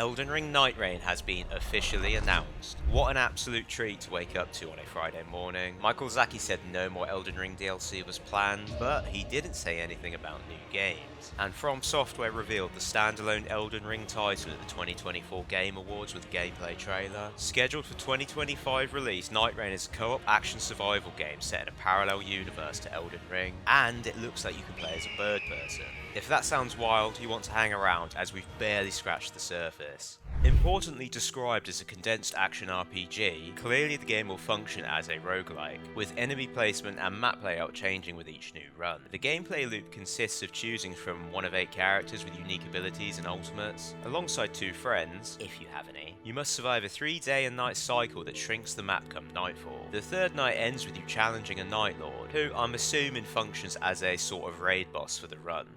Elden Ring Nightreign has been officially announced. What an absolute treat to wake up to on a Friday morning. Michael Zaki said no more Elden Ring DLC was planned, but he didn't say anything about new games. And From Software revealed the standalone Elden Ring title at the 2024 Game Awards with a gameplay trailer. Scheduled for 2025 release, Nightreign is a co-op action survival game set in a parallel universe to Elden Ring, and it looks like you can play as a bird person. If that sounds wild, you want to hang around as we've barely scratched the surface. Importantly described as a condensed action RPG, clearly the game will function as a roguelike, with enemy placement and map layout changing with each new run. The gameplay loop consists of choosing from one of 8 characters with unique abilities and ultimates, alongside 2 friends, if you have any. You must survive a 3-day and night cycle that shrinks the map come nightfall. The third night ends with you challenging a Night Lord, who I'm assuming functions as a sort of raid boss for the run.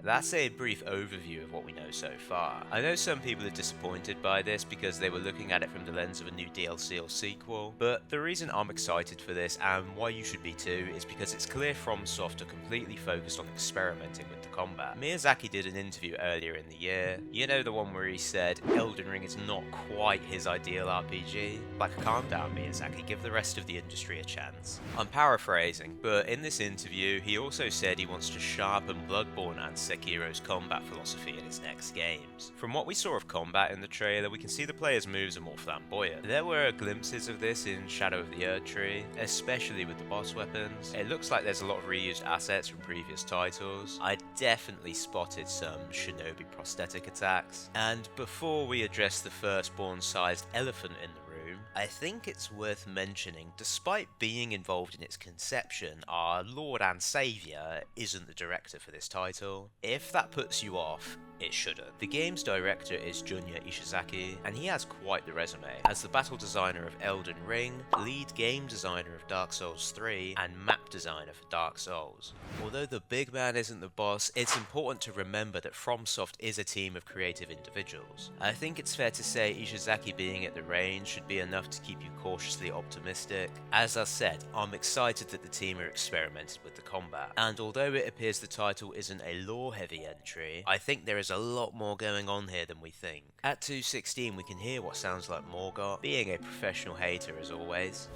That's a brief overview of what we know so far. I know some people are disappointed by this because they were looking at it from the lens of a new DLC or sequel, but the reason I'm excited for this, and why you should be too, is because it's clear FromSoft are completely focused on experimenting with the combat. Miyazaki did an interview earlier in the year, you know, the one where he said Elden Ring is not quite his ideal RPG. Like, calm down Miyazaki, give the rest of the industry a chance. I'm paraphrasing, but in this interview he also said he wants to sharpen Bloodborne and Sekiro's combat philosophy in his next games. From what we saw of combat in the trailer, we can see the player's moves are more flamboyant. There were glimpses of this in Shadow of the Erdtree, especially with the boss weapons. It looks like there's a lot of reused assets from previous titles. I definitely spotted some shinobi prosthetic attacks. And before we address the firstborn-sized elephant in the room, I think it's worth mentioning, despite being involved in its conception, our Lord and Saviour isn't the director for this title. If that puts you off, it shouldn't. The game's director is Junya Ishizaki, and he has quite the resume, as the battle designer of Elden Ring, lead game designer of Dark Souls 3, and map designer for Dark Souls. Although the big man isn't the boss, it's important to remember that FromSoft is a team of creative individuals. I think it's fair to say Ishizaki being at the reins should be enough to keep you cautiously optimistic. As I said, I'm excited that the team are experimenting with the combat, and although it appears the title isn't a lore-heavy entry, I think there is a lot more going on here than we think. At 2:16 we can hear what sounds like Morgoth, being a professional hater as always.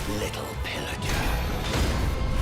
Little pillager,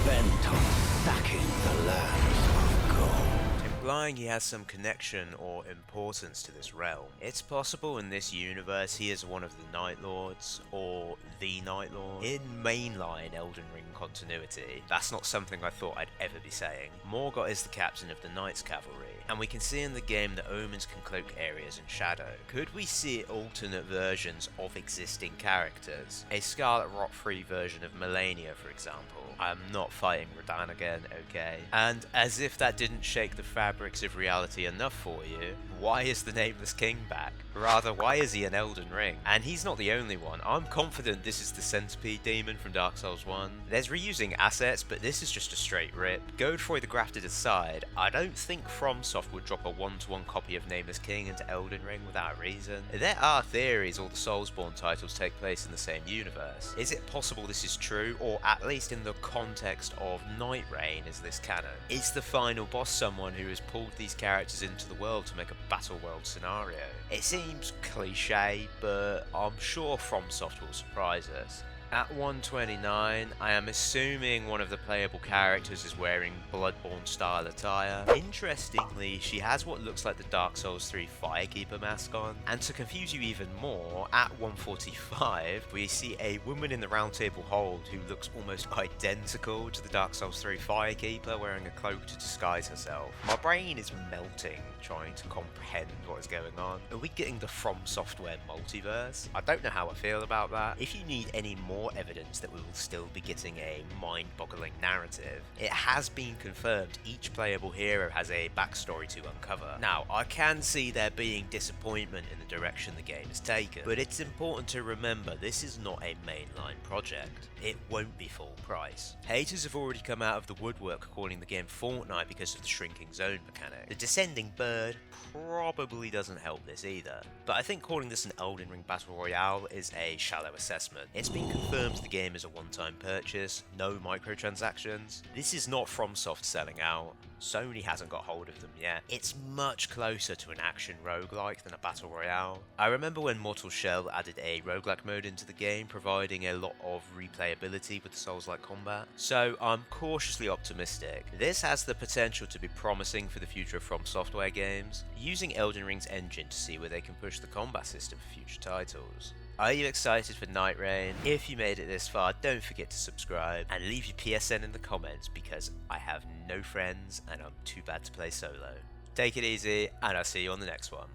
bent on stacking the lands of gold. Implying he has some connection or importance to this realm. It's possible in this universe he is one of the Night Lords, or the Night Lord. In mainline Elden Ring continuity, that's not something I thought I'd ever be saying. Morgoth is the captain of the Knights Cavalry, and we can see in the game that omens can cloak areas in shadow. Could we see alternate versions of existing characters? A Scarlet Rot-free version of Melania, for example. I'm not fighting Radahn again, okay? And as if that didn't shake the fabrics of reality enough for you, why is the Nameless King back? Rather, why is he in Elden Ring? And he's not the only one. I'm confident this is the Centipede Demon from Dark Souls 1. There's reusing assets, but this is just a straight rip. Godfrey the Grafted aside, I don't think FromSoft would drop a 1-to-1 copy of Nameless King into Elden Ring without a reason. There are theories all the Soulsborne titles take place in the same universe. Is it possible this is true, or at least in the context of Nightreign is this canon? Is the final boss someone who has pulled these characters into the world to make a battle world scenario? It seems cliche, but I'm sure FromSoft will surprise us. At 1:29, I am assuming one of the playable characters is wearing Bloodborne style attire. Interestingly, she has what looks like the Dark Souls 3 Firekeeper mask on. And to confuse you even more, at 1:45, we see a woman in the Round Table Hold who looks almost identical to the Dark Souls 3 Firekeeper, wearing a cloak to disguise herself. My brain is melting trying to comprehend what is going on. Are we getting the From Software multiverse? I don't know how I feel about that. If you need any more evidence that we will still be getting a mind-boggling narrative, it has been confirmed each playable hero has a backstory to uncover. Now, I can see there being disappointment in the direction the game is taken, but it's important to remember this is not a mainline project. It won't be full price. Haters have already come out of the woodwork calling the game Fortnite because of the shrinking zone mechanic. The descending bird probably doesn't help this either, but I think calling this an Elden Ring Battle Royale is a shallow assessment. It's been confirmed the game is a one-time purchase, no microtransactions. This is not FromSoft selling out. Sony hasn't got hold of them yet. It's much closer to an action roguelike than a battle royale. I remember when Mortal Shell added a roguelike mode into the game, providing a lot of replayability with Souls-like combat, so I'm cautiously optimistic. This has the potential to be promising for the future of From Software games, using Elden Ring's engine to see where they can push the combat system for future titles. Are you excited for Nightreign? If you made it this far, don't forget to subscribe and leave your PSN in the comments because I have no friends and I'm too bad to play solo. Take it easy and I'll see you on the next one.